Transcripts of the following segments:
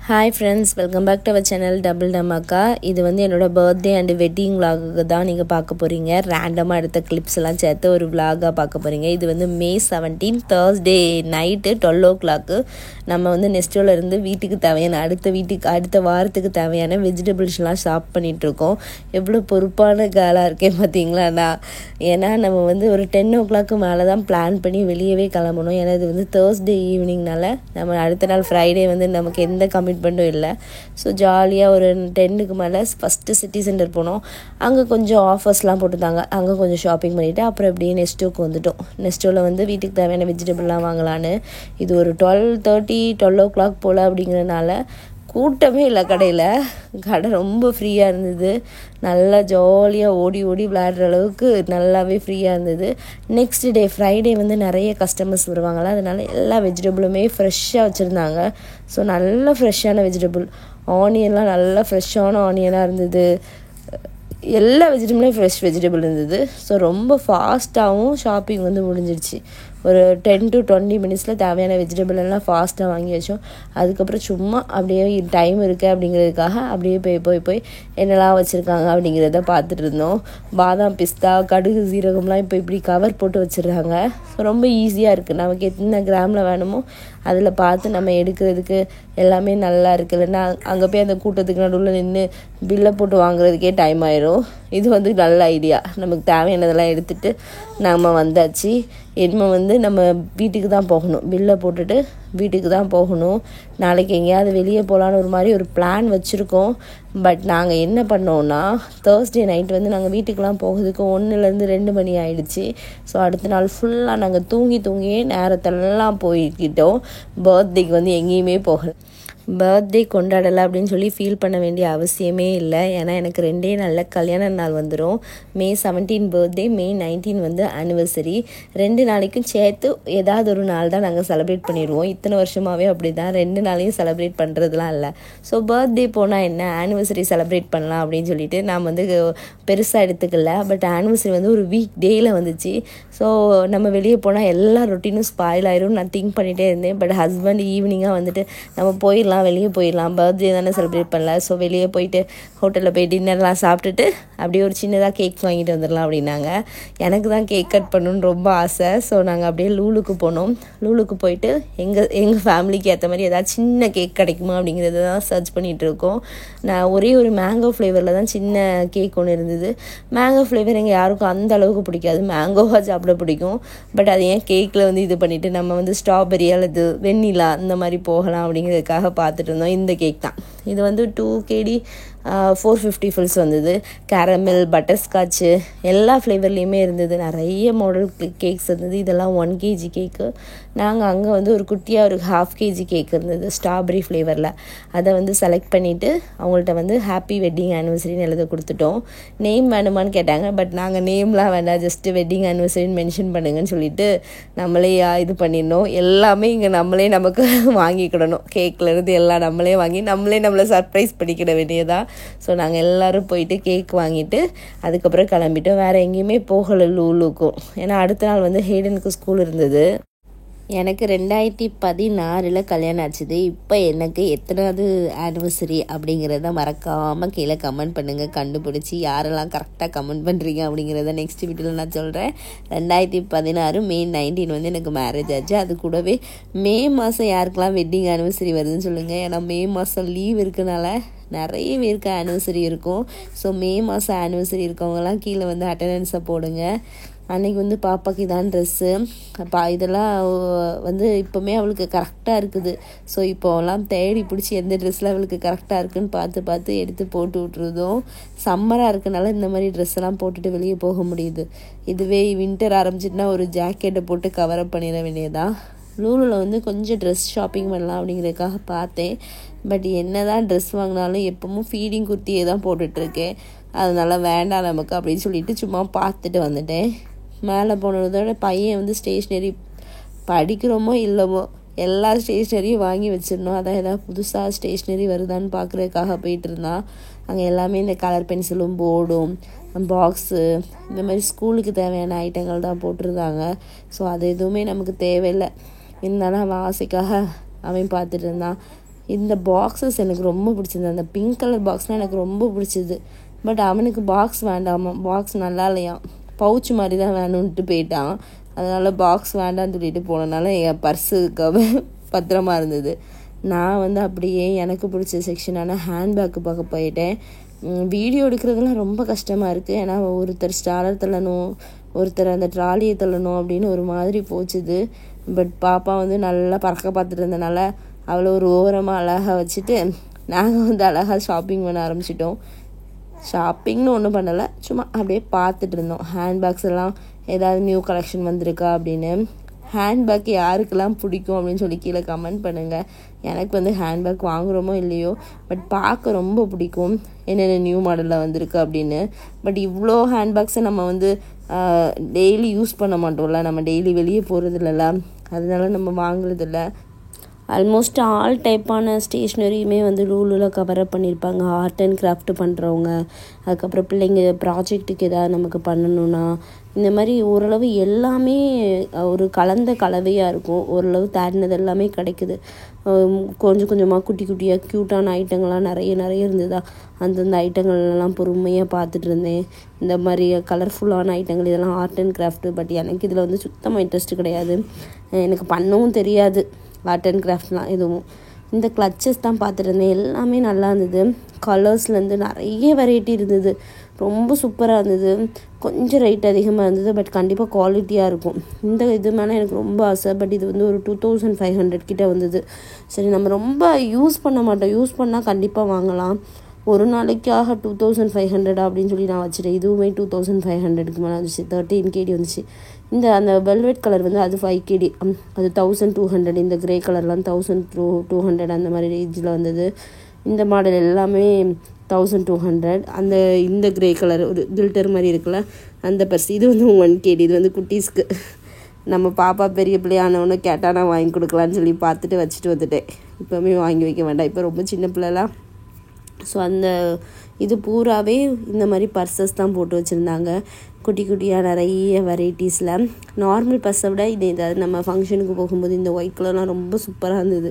Hi friends, welcome back to our channel double Dhamaka. இது வந்து என்னோடய பர்த்டே அண்டு வெட்டிங் விலாகுக்கு தான் நீங்கள் பார்க்க போகிறீங்க. ரேண்டமாக எடுத்த கிளிப்ஸ் எல்லாம் சேர்த்து ஒரு விலாகாக பார்க்க போகிறீங்க. இது வந்து May 17 Thursday நைட்டு 12 o'clock நம்ம வந்து நெஸ்டோவில் இருந்து வீட்டுக்கு தேவையான அடுத்த வாரத்துக்கு தேவையான வெஜிடபிள்ஸ்லாம் ஷாப் பண்ணிகிட்ருக்கோம். எவ்வளோ பொறுப்பான கேலாக இருக்கேன் பார்த்தீங்களா நான். ஏன்னா நம்ம வந்து ஒரு 10 o'clock மேலே தான் பிளான் பண்ணி வெளியவே கிளம்பணும். ஏன்னா இது வந்து Thursday ஈவினிங்னால நம்ம அடுத்த நாள் ஃப்ரைடே வந்து நமக்கு எந்த கமிட்மெண்ட்டும் இல்லை. ஸோ ஜாலியாக ஒரு 10க்கு மேலே ஃபஸ்ட்டு சிட்டி சென்டர் போனோம். அங்கே கொஞ்சம் ஆஃபர்ஸ்லாம் போட்டுருந்தாங்க. அங்கே கொஞ்சம் ஷாப்பிங் பண்ணிவிட்டு அப்புறம் அப்படியே நெஸ்டோக்கு வந்துட்டோம். நெஸ்டோவில் வந்து வீட்டுக்கு தேவையான வெஜிடபிள்லாம் வாங்கலான்னு. இது ஒரு 12 o'clock போல் அப்படிங்கிறதுனால கூட்டமே இல்லை. கடை ரொம்ப ஃப்ரீயாக இருந்தது. நல்லா ஜாலியாக ஓடி விளையாடுற அளவுக்கு நல்லாவே ஃப்ரீயாக இருந்தது. நெக்ஸ்ட் டே ஃப்ரைடே வந்து நிறைய கஸ்டமர்ஸ் வருவாங்களா, அதனால எல்லா வெஜிடபிளுமே ஃப்ரெஷ்ஷாக வச்சுருந்தாங்க. ஸோ நல்ல ஃப்ரெஷ்ஷான வெஜிடபிள், ஆனியன்லாம் நல்லா ஃப்ரெஷ்ஷான ஆனியனாக இருந்தது. எல்லா வெஜிடபிளும் ஃப்ரெஷ் வெஜிடபிள் இருந்தது. ஸோ ரொம்ப ஃபாஸ்ட்டாகவும் ஷாப்பிங் வந்து முடிஞ்சிடுச்சு. ஒரு 10 to 20 minutes தேவையான வெஜிடபிள் எல்லாம் ஃபாஸ்ட்டாக வாங்கி வச்சோம். அதுக்கப்புறம் சும்மா அப்படியே டைம் இருக்குது அப்படிங்கிறதுக்காக அப்படியே போய் என்னெல்லாம் வச்சுருக்காங்க அப்படிங்கிறத பார்த்துட்டு இருந்தோம். பாதாம், பிஸ்தா, கடுகு, சீரகம்லாம் இப்போ இப்படி கவர் போட்டு வச்சிடுறாங்க. ரொம்ப ஈஸியாக இருக்குது. நமக்கு எத்தனை கிராமில் வேணுமோ அதில் பார்த்து நம்ம எடுக்கிறதுக்கு எல்லாமே நல்லா இருக்குது. இல்லைன்னா அங்கே போய் அந்த கூட்டத்துக்கு நடுவில் நின்று பில்லை போட்டு வாங்குறதுக்கே டைம் ஆயிரும். இது வந்து நல்ல ஐடியா. நமக்கு தேவையானதெல்லாம் எடுத்துகிட்டு நம்ம வந்தாச்சு. இனிமே வந்து நம்ம வீட்டுக்கு தான் போகணும். பில்லை போட்டுட்டு வீட்டுக்கு தான் போகணும். நாளைக்கு எங்கேயாவது வெளியே போகலான்னு ஒரு பிளான் வச்சுருக்கோம். பட் நாங்கள் என்ன பண்ணோன்னா, Thursday நைட் வந்து நாங்கள் வீட்டுக்கெலாம் போகிறதுக்கு 1 to 2 மணி ஆகிடுச்சு. ஸோ அடுத்த நாள் ஃபுல்லாக நாங்கள் தூங்கியே நேரத்தெல்லாம் போய்கிட்டோம். பர்த்டேக்கு வந்து எங்கேயுமே போகலை. பர்த்டே கொண்டாடலை அப்படின்னு சொல்லி ஃபீல் பண்ண வேண்டிய அவசியமே இல்லை. ஏன்னா எனக்கு 2 நாளில் கல்யாண நாள் வந்துடும். May 17 பர்த்டே, May 19 வந்து ஆனிவர்சரி. 2 நாளைக்கும் சேர்த்து ஏதாவது ஒரு நாள் தான் நாங்கள் செலிப்ரேட் பண்ணிடுவோம். இத்தனை வருஷமாகவே அப்படி தான். 2 நாளையும் செலிப்ரேட் பண்ணுறதுலாம் இல்லை. ஸோ பர்த்டே போனால் என்ன, ஆனிவர்சரி செலிப்ரேட் பண்ணலாம் அப்படின்னு சொல்லிட்டு நான் வந்து பெருசாக எடுத்துக்கல. பட் ஆனிவர்சரி வந்து ஒரு வீக் டேயில் வந்துச்சு. ஸோ நம்ம வெளியே போனால் எல்லா ரொட்டீனும் ஸ்பாயில் ஆயிரும் நான் திங்க் பண்ணிகிட்டே இருந்தேன். பட் ஹஸ்பண்ட் ஈவினிங்காக வந்துட்டு நம்ம வெளியே போயிடலாம், பர்த்டே தானே செலிப்ரேட் பண்ணல, ஸோ வெளியே போயிட்டு ஹோட்டலில் போய் டின்னர்லாம் சாப்பிட்டுட்டு அப்படியே ஒரு சின்னதாக கேக் வாங்கிட்டு வந்துடலாம் அப்படின்னாங்க. எனக்கு தான் கேக் கட் பண்ணணுன்னு ரொம்ப ஆசை. ஸோ நாங்கள் அப்படியே லூலுக்கு போனோம். லூலுக்கு போயிட்டு எங்கள் ஃபேமிலிக்கு ஏற்ற மாதிரி ஏதாவது சின்ன கேக் கிடைக்குமா அப்படிங்கிறத தான் சர்ச் பண்ணிகிட்டு இருக்கோம். நான் ஒரே ஒரு மேங்கோ ஃப்ளேவரில் தான் சின்ன கேக் ஒன்று இருந்தது. மேங்கோ ஃப்ளேவர் எங்கள் யாருக்கும் அந்த அளவுக்கு பிடிக்காது. மேங்கோவாக சாப்பிட பிடிக்கும். பட் அது ஏன் கேக்கில் வந்து இது பண்ணிவிட்டு நம்ம வந்து ஸ்ட்ராபெரி அல்லது வெண்ணிலா இந்த மாதிரி போகலாம் அப்படிங்கிறதுக்காக பார்த்துட்டு இருந்தோம். இந்த கேக் தான். இது வந்து 2 kg 450 ஃபில்ஸ் வந்தது. கேரமல், பட்டர்ஸ்காட்சு எல்லா ஃப்ளேவர்லேயுமே இருந்தது. நிறைய மாடல் கேக்ஸ் இருந்தது. இதெல்லாம் 1 kg கேக்கு. நாங்கள் அங்கே வந்து ஒரு குட்டியாக ஒரு 1/2 kg கேக் இருந்தது ஸ்ட்ராபெரி ஃப்ளேவரில். அதை வந்து செலக்ட் பண்ணிவிட்டு அவங்கள்ட்ட வந்து ஹாப்பி வெட்டிங் ஆனிவர்சரின்னு எழுத கொடுத்துட்டோம். நேம் வேணுமான்னு கேட்டாங்க. பட் நாங்கள் நேம்லாம் வேண்டாம், ஜஸ்ட்டு வெட்டிங் ஆனிவர்சரின்னு மென்ஷன் பண்ணுங்கன்னு சொல்லிட்டு நம்மளே இது பண்ணிடணும். எல்லாமே இங்கே நம்மளே நமக்கு வாங்கிக்கிடணும். கேக்லேருந்து எல்லாம் நம்மளே வாங்கி நம்மளை சர்ப்ரைஸ் பண்ணிக்கிட வேண்டியதான். ஸோ நாங்கள் எல்லோரும் போயிட்டு கேக் வாங்கிட்டு அதுக்கப்புறம் கிளம்பிட்டோம். வேறு எங்கேயுமே போகலை லூலுக்கும். ஏன்னா அடுத்த நாள் வந்து ஹேடனுக்கு ஸ்கூல் இருந்தது. எனக்கு 2016 கல்யாணம் ஆச்சுது. இப்போ எனக்கு எத்தனாவது ஆனிவர்சரி அப்படிங்கிறத மறக்காமல் கீழே கமெண்ட் பண்ணுங்கள். கண்டுபிடிச்சி யாரெல்லாம் கரெக்டாக கமெண்ட் பண்ணுறீங்க அப்படிங்கிறத நெக்ஸ்ட் வீடியோவில் நான் சொல்கிறேன். 2016 May 19 வந்து எனக்கு மேரேஜ் ஆச்சு. அது கூடவே மே மாதம் யாருக்கெல்லாம் வெட்டிங் ஆனிவர்சரி வருதுன்னு சொல்லுங்கள். ஏன்னா மே மாதம் லீவ் இருக்கனால நிறைய பேருக்கு ஆனிவர்சரி இருக்கும். ஸோ மே மாதம் ஆனிவர்சரி இருக்கவங்கலாம் கீழே வந்து அட்டண்டன்ஸை போடுங்க. அன்றைக்கி வந்து பாப்பாக்கு இதான் ட்ரெஸ்ஸு. இதெல்லாம் வந்து இப்போவுமே அவளுக்கு கரெக்டாக இருக்குது. ஸோ இப்போலாம் தேடி பிடிச்சி எந்த ட்ரெஸ்ஸில் அவளுக்கு கரெக்டாக இருக்குதுன்னு பார்த்து எடுத்து போட்டு விட்ருதோம். சம்மராக இருக்கனால இந்த மாதிரி ட்ரெஸ்ஸெல்லாம் போட்டுட்டு வெளியே போக முடியுது. இதுவே வின்டர் ஆரம்பிச்சிட்டுனா ஒரு ஜாக்கெட்டை போட்டு கவரப் பண்ணிட வேண்டியதான். லூலில் வந்து கொஞ்சம் ட்ரெஸ் ஷாப்பிங் பண்ணலாம் அப்படிங்கிறதுக்காக பார்த்தேன். பட் என்ன தான் ட்ரெஸ் வாங்கினாலும் எப்பவும் ஃபீடிங் குர்த்தியே தான் போட்டுட்ருக்கேன். அதனால் வேண்டாம் நமக்கு அப்படின்னு சொல்லிட்டு சும்மா பார்த்துட்டு வந்துட்டேன். மேலே போனதோட பையன் வந்து ஸ்டேஷ்னரி படிக்கிறோமோ இல்லைமோ எல்லா ஸ்டேஷ்னரியும் வாங்கி வச்சிடணும். அதான் ஏதாவது புதுசாக ஸ்டேஷ்னரி வருதான்னு பார்க்குறதுக்காக போயிட்டு இருந்தான். அங்கே எல்லாமே இந்த கலர் பென்சிலும் போர்டும் பாக்ஸு இந்த மாதிரி ஸ்கூலுக்கு தேவையான ஐட்டங்கள் தான் போட்டிருந்தாங்க. ஸோ அது எதுவுமே நமக்கு தேவையில்லை. இருந்தாலும் அவன் ஆசைக்காக அவன் பார்த்துட்டு இருந்தான். இந்த பாக்ஸஸ் எனக்கு ரொம்ப பிடிச்சது. அந்த பிங்க் கலர் பாக்ஸ்னால் எனக்கு ரொம்ப பிடிச்சது. பட் அவனுக்கு பாக்ஸ் வேண்டாமா, பாக்ஸ் நல்லா இல்லையா, பவுச் மாதிரி தான் வேணும்ன்ட்டு போயிட்டான். அதனால் பாக்ஸ் வேண்டான்னு சொல்லிட்டு போனனால என் பர்ஸுக்காக பத்திரமா இருந்தது. நான் அப்படியே எனக்கு பிடிச்ச செக்ஷனான ஹேண்ட்பேக்கு பார்க்க போயிட்டேன். வீடியோ எடுக்கிறதுலாம் ரொம்ப கஷ்டமாக இருக்குது. ஏன்னா ஒருத்தர் ஸ்டாலர் தள்ளணும், ஒருத்தர் அந்த ட்ராலியை தள்ளணும் அப்படின்னு ஒரு மாதிரி போச்சுது. பட் பாப்பா நல்லா பறக்க பார்த்துட்டு இருந்தனால அவளை ஒரு ஓரமாக அழகாக வச்சுட்டு நாங்கள் அழகாக ஷாப்பிங் பண்ண ஆரம்பிச்சிட்டோம். ஷாப்பிங்னு ஒன்றும் பண்ணலை, சும்மா அப்படியே பார்த்துட்டு இருந்தோம். ஹேண்ட்பேக்ஸ் எல்லாம் ஏதாவது நியூ கலெக்ஷன் வந்திருக்கா அப்படின்னு. ஹேண்ட்பேக் யாருக்கெல்லாம் பிடிக்கும் அப்படின்னு சொல்லி கீழே கமெண்ட் பண்ணுங்கள். எனக்கு ஹேண்ட்பேக் வாங்குகிறோமோ இல்லையோ, பட் பார்க்க ரொம்ப பிடிக்கும் என்னென்ன நியூ மாடலில் வந்திருக்கு அப்படின்னு. பட் இவ்வளோ ஹேண்ட்பேக்ஸை நம்ம டெய்லி யூஸ் பண்ண மாட்டோம்ல, நம்ம டெய்லி வெளியே போகிறது இல்லைல்ல, அதனால நம்ம வாங்குறதில்ல. ஆல்மோஸ்ட் ஆல் டைப்பான ஸ்டேஷ்னரியுமே லூலூவில் கவரப் பண்ணியிருப்பாங்க. ஆர்ட் அண்ட் கிராஃப்ட் பண்ணுறவங்க, அதுக்கப்புறம் பிள்ளைங்க ப்ராஜெக்ட்டுக்கு எதாவது நமக்கு பண்ணணுன்னா, இந்த மாதிரி ஓரளவு எல்லாமே ஒரு கலந்த கலவையாக இருக்கும். ஓரளவு தேடினது எல்லாமே கிடைக்குது. கொஞ்சம் கொஞ்சமாக குட்டி குட்டியாக க்யூட்டான ஐட்டங்கள்லாம் நிறைய இருந்ததா, அந்தந்த ஐட்டங்கள்லாம் பொறுமையாக பார்த்துட்டு இருந்தேன். இந்த மாதிரி கலர்ஃபுல்லான ஐட்டங்கள் இதெல்லாம் ஆர்ட் அண்ட் கிராஃப்ட்டு. பட் எனக்கு இதில் சுத்தமாக இன்ட்ரெஸ்ட் கிடையாது, எனக்கு பண்ணவும் தெரியாது ஆர்ட் அண்ட் கிராஃப்ட்லாம் எதுவும். இந்த கிளச்சஸ் தான் பார்த்துட்டு இருந்தேன், எல்லாமே நல்லா இருந்தது. கலர்ஸ்லேருந்து நிறைய வெரைட்டி இருந்தது, ரொம்ப சூப்பராக இருந்தது. கொஞ்சம் ரேட் அதிகமாக இருந்தது, பட் கண்டிப்பாக குவாலிட்டியாக இருக்கும். இந்த இது மேலே எனக்கு ரொம்ப ஆசை. பட் இது ஒரு 2500 கிட்ட வந்தது. சரி, நம்ம ரொம்ப யூஸ் பண்ண மாட்டோம், யூஸ் பண்ணால் கண்டிப்பாக வாங்கலாம். ஒரு நாளைக்காக 2500 அப்படின்னு சொல்லி நான் வச்சுட்டேன். இதுவுமே 2500க்கு மேலே வந்துச்சு. 13 kg வந்துச்சு. அந்த வெல்வெட் கலர் அது 5 kg, அது 1200. இந்த கிரே கலர்லாம் 1200 அந்த மாதிரி ரேஞ்சில் வந்தது. இந்த மாடல் எல்லாமே 1200. இந்த கிரே கலர் ஒரு கில்டர் மாதிரி இருக்குல்ல, அந்த பர்ஸ் இது 1 kg. இது குட்டீஸ்க்கு. நம்ம பாப்பா பெரிய பிள்ளையானவொன்னு கேட்டால் நான் வாங்கி கொடுக்கலான்னு சொல்லி பார்த்துட்டு வச்சுட்டு வந்துட்டேன். இப்போவுமே வாங்கி வைக்க வேண்டாம், இப்போ ரொம்ப சின்ன பிள்ளைலாம். ஸோ இது பூராவே இந்த மாதிரி பர்சஸ் தான் போட்டு வச்சுருந்தாங்க, குட்டி குட்டியாக நிறைய வெரைட்டிஸில். நார்மல் பர்ஸை விட ஏதாவது நம்ம ஃபங்க்ஷனுக்கு போகும்போது இந்த ஒயிட் கலர்லாம் ரொம்ப சூப்பராக இருந்தது,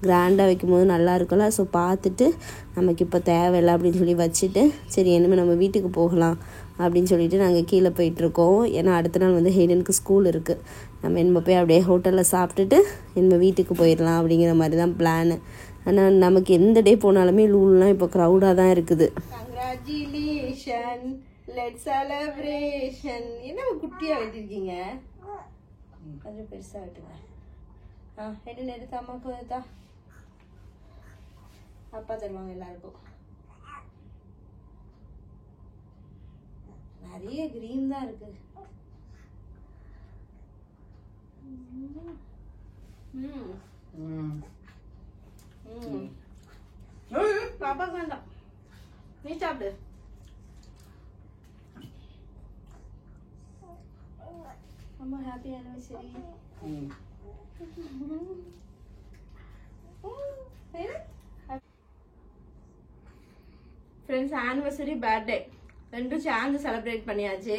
கிராண்டாக வைக்கும்போது நல்லா இருக்கும்ல. ஸோ பார்த்துட்டு நமக்கு இப்போ தேவையில்லை அப்படின்னு சொல்லி வச்சுட்டு, சரி இனிமேல் நம்ம வீட்டுக்கு போகலாம் அப்படின்னு சொல்லிட்டு நாங்கள் கீழே போயிட்டுருக்கோம். ஏன்னா அடுத்த நாள் ஹேடனுக்கு ஸ்கூல் இருக்குது. நம்ம போய் அப்படியே ஹோட்டலில் சாப்பிட்டுட்டு நம்ம வீட்டுக்கு போயிடலாம் அப்படிங்கிற மாதிரி தான் பிளானு. ஆனால் நமக்கு எந்த டே போனாலுமே லூலாம் இப்போ க்ரௌடாக தான் இருக்குது. Congratulation, let's celebration. என்ன குட்டியாக வெட்டிருக்கீங்க, கொஞ்சம் பெருசாக வெட்டுங்க. ஹெடன் எடுத்து அம்மாவுக்கு வந்துட்டா அப்பா தருவாங்க எல்லாருக்கும். நிறைய கிரீன் தான் இருக்கு. பாப்பா வேண்டாம், நீ சாப்பிடு. அம்மா happy anniversary. Friends, anniversary birthday ரெண்டும் சேர்ந்து செலிப்ரேட் பண்ணியாச்சு.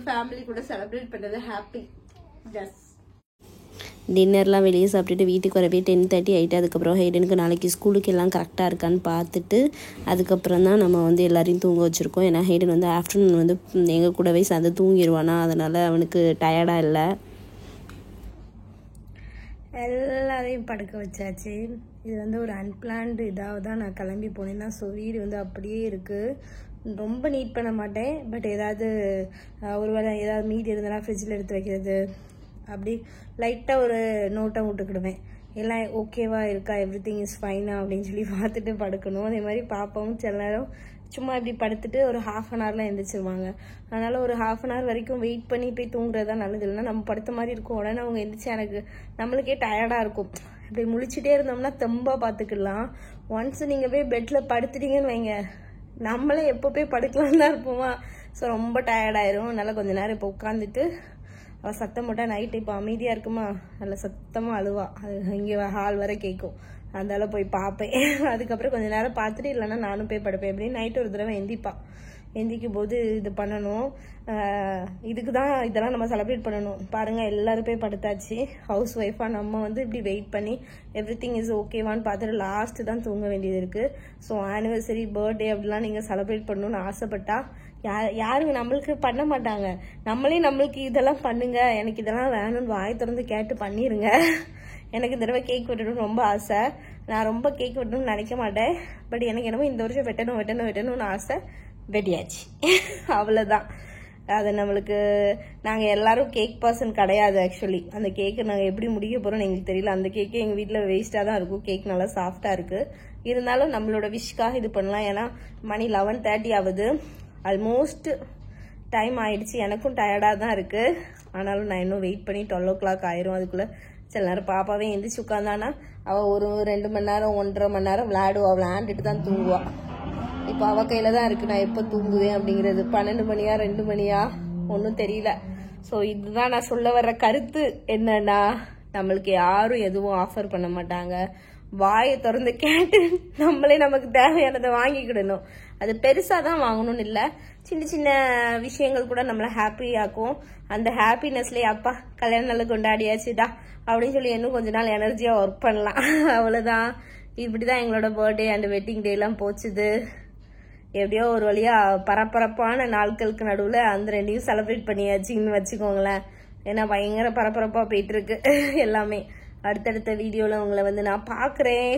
ஃபேமிலி கூட செலிப்ரேட் பண்ணது ஹாப்பி. ஜஸ்ட் டின்னர்லாம் வெளியே சாப்பிட்டுட்டு வீட்டுக்கு வரவே 10:30 ஆகிட்டு. அதுக்கப்புறம் ஹேடனுக்கு நாளைக்கு ஸ்கூலுக்கு எல்லாம் கரெக்டாக இருக்கான்னு பார்த்துட்டு அதுக்கப்புறம் தான் நம்ம எல்லாரையும் தூங்க வச்சுருக்கோம். ஏன்னா ஹேடன் ஆஃப்டர்நூன் எங்கள் கூடவே சேர்ந்து தூங்கிடுவானா, அதனால் அவனுக்கு டயர்டாக இல்லை. எல்லாரையும் படுக்க வச்சாச்சு. இது ஒரு அன்பிளான்டு இதாக தான் நான் கிளம்பி போனேன்னா. ஸோ வீடு அப்படியே இருக்குது. ரொம்ப நீட் பண்ண மாட்டேன், பட் ஏதாவது ஒரு வேளை ஏதாவது மீதி இருந்தனா ஃப்ரிட்ஜில் எடுத்து வைக்கிறது, அப்படி லைட்டாக ஒரு நோட்டம் விட்டுக்கிடுவேன். எல்லாம் ஓகேவா இருக்கா, எவ்ரி திங் இஸ் ஃபைனா அப்படின்னு சொல்லி பார்த்துட்டு படுக்கணும். அதே மாதிரி பாப்பாவும் சில நேரம் சும்மா இப்படி படுத்துட்டு ஒரு 1/2 அன் ஹவரில் எழுந்திரிச்சிருவாங்க. அதனால் ஒரு 1/2 அன் ஹவர் வரைக்கும் வெயிட் பண்ணி போய் தூங்குறது தான் நல்லது. இல்லைன்னா நம்ம படுத்த மாதிரி இருக்கும், உடனே அவங்க எழுந்திரிச்சு நம்மளுக்கே டயர்டாக இருக்கும். இப்படி முழிச்சிட்டே இருந்தோம்னா தெம்பாக பார்த்துக்கலாம். ஒன்ஸ் நீங்கள் போய் பெட்டில் படுத்துட்டீங்கன்னு வைங்க, நம்மளே எப்போ போய் படுக்கலான்னு தான் இருப்போமா. ஸோ ரொம்ப டயர்டாயிரும். அதனால் கொஞ்சம் நேரம் இப்போ உட்காந்துட்டு அவள் சத்தம் போட்டால் நைட்டு இப்போ அமைதியாக இருக்குமா, நல்லா சத்தமாக அழுவா. அது இங்கே ஹால் வரை கேட்கும். அதனால போய் பார்ப்பேன். அதுக்கப்புறம் கொஞ்சம் நேரம் பார்த்துட்டு இல்லைன்னா நானும் போய் படுப்பேன். அப்படின்னு நைட்டு ஒரு தடவை எந்திப்பா. எந்திரிக்கும் போது இது பண்ணணும். இதுக்கு தான் இதெல்லாம் நம்ம செலிப்ரேட் பண்ணணும். பாருங்கள் எல்லாரும் போய் படுத்தாச்சு. ஹவுஸ் ஒய்ஃபாக நம்ம வந்து இப்படி வெயிட் பண்ணி எவ்ரிதிங் இஸ் ஓகேவான்னு பார்த்துட்டு லாஸ்ட்டு தான் தூங்க வேண்டியது இருக்குது. ஸோ ஆனிவர்சரி பர்த்டே அப்படிலாம் நீங்கள் செலிப்ரேட் பண்ணணும்னு ஆசைப்பட்டா யாருங்க நம்மளுக்கு பண்ண மாட்டாங்க. நம்மளே நம்மளுக்கு இதெல்லாம் பண்ணுங்க, எனக்கு இதெல்லாம் வேணும்னு வாய் திறந்து கேட்டு பண்ணிடுங்க. எனக்கு இந்த தடவை கேக் வெட்டணும்னு ரொம்ப ஆசை. நான் ரொம்ப கேக் வெட்டணும்னு நினைக்க மாட்டேன். பட் எனக்கு என்னமோ இந்த வருஷம் வெட்டணும்னு ஆசை. வெட்டியாச்சு. அவ்வளோதான். அது நம்மளுக்கு நாங்கள் எல்லாரும் கேக் பர்சன் கிடையாது. ஆக்சுவலி அந்த கேக்கை நாங்கள் எப்படி முடிக்க போகிறோம்னு எங்களுக்கு தெரியல. அந்த கேக்கே எங்கள் வீட்டில் வேஸ்ட்டாக தான் இருக்கும். கேக் நல்லா சாஃப்டாக இருக்குது. இருந்தாலும் நம்மளோட விஷக்காக இது பண்ணலாம். ஏன்னா மணி 11:30 ஆகுது. ஆல்மோஸ்ட் டைம் ஆயிடுச்சு. எனக்கும் டயர்டாக தான் இருக்குது. ஆனாலும் நான் இன்னும் வெயிட் பண்ணி 12 o'clock ஆயிரும். அதுக்குள்ளே சில நேரம் பாப்பாவே எந்திரிச்சு உட்காந்தானா அவள் ஒரு 2 மணி நேரம் 1.5 மணி நேரம் விளையாண்டுட்டு தான் தூங்குவாள். இப்போ அவள் கையில் தான் இருக்குது நான் எப்போ தூங்குவேன் அப்படிங்கிறது. 12 மணியா 2 மணியா ஒன்றும் தெரியல. ஸோ இதுதான் நான் சொல்ல வர்ற கருத்து. என்னன்னா நம்மளுக்கு யாரும் எதுவும் ஆஃபர் பண்ண மாட்டாங்க. வாயை திறந்து கேட்டு நம்மளே நமக்கு தேவையானதை வாங்கிக்கிடணும். அது பெருசாக தான் வாங்கணும்னு இல்லை, சின்ன சின்ன விஷயங்கள் கூட நம்மளை ஹாப்பி ஆக்கும். அந்த ஹாப்பினஸ்லேயே அப்பா கல்யாண நாள் கொண்டாடியாச்சுடா அப்படின்னு சொல்லி இன்னும் கொஞ்ச நாள் எனர்ஜியாக ஒர்க் பண்ணலாம். அவ்வளோதான். இப்படி தான் எங்களோட பர்த்டே அண்ட் வெட்டிங் டேலாம் போச்சுது. எப்படியோ ஒரு வழியாக பரபரப்பான நாட்களுக்கு நடுவில் அந்த 2ஐயும் செலிப்ரேட் பண்ணியாச்சுன்னு வச்சுக்கோங்களேன். ஏன்னா பயங்கர பரபரப்பாக போயிட்டுருக்கு எல்லாமே. அடுத்தடுத்த வீடியோவில் உங்களை வந்து நான் பார்க்குறேன்.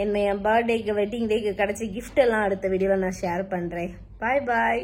என் பர்த்டேக்கு வெட்டிங் டேக்கு கிடச்ச கிஃப்ட் எல்லாம் அடுத்த வீடியோவில் நான் ஷேர் பண்ணுறேன். பாய் பாய்.